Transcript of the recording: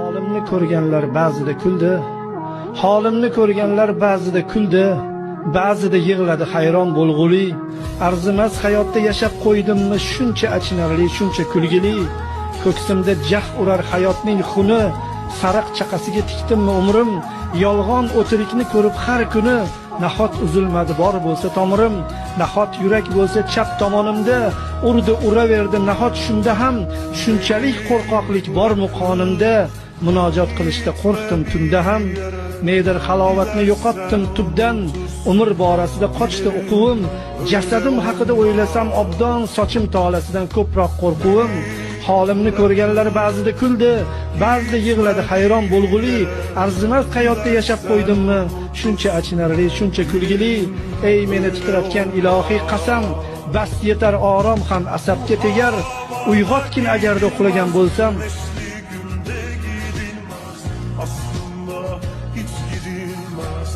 Holimni ko'rganlar ba'zida kuldi. Holimni ko'rganlar ba'zida kuldi. Ba'zida yig'ladi hayron bo'lg'uli. Arzimas hayotda yashab qo'ydimmi shuncha achinarli, shuncha kulgili. Ko'ksimda jah urar hayotning xuni. Sariq chaqasiga tikdimmi umrim. Yolg'on o'tirikni ko'rib har kuni. Nahot uzilmadi bor bo'lsa tomirim. Nahot yurak bo'lsa chap tomonimda. Urdi uraverdi nahot shunda ham. Shunchalik qo'rqoqlik bormi qonimda. Munojot qilishda qo'rqdim tunda ham. Nedir halovatni yo'qotdim tubdan. Umr borasida qochdi o'quvim. Jasadim haqida o'ylasam obdon, sochim tolasidan ko'proq qo'rquvim. Holimni ko'rganlar ba'zida kuldi, ba'zida yig'ladi hayron bo'lg'uli. Arzimas hayotda yashab qo'ydimmi shuncha achinarli, shuncha kulgili. Ey meni titratgan ilohiy qasam, bas yetar orom ham asabga tegar. Uyg'otgin agarda uxlagan bo'lsam. Aslında hiç gidilmez.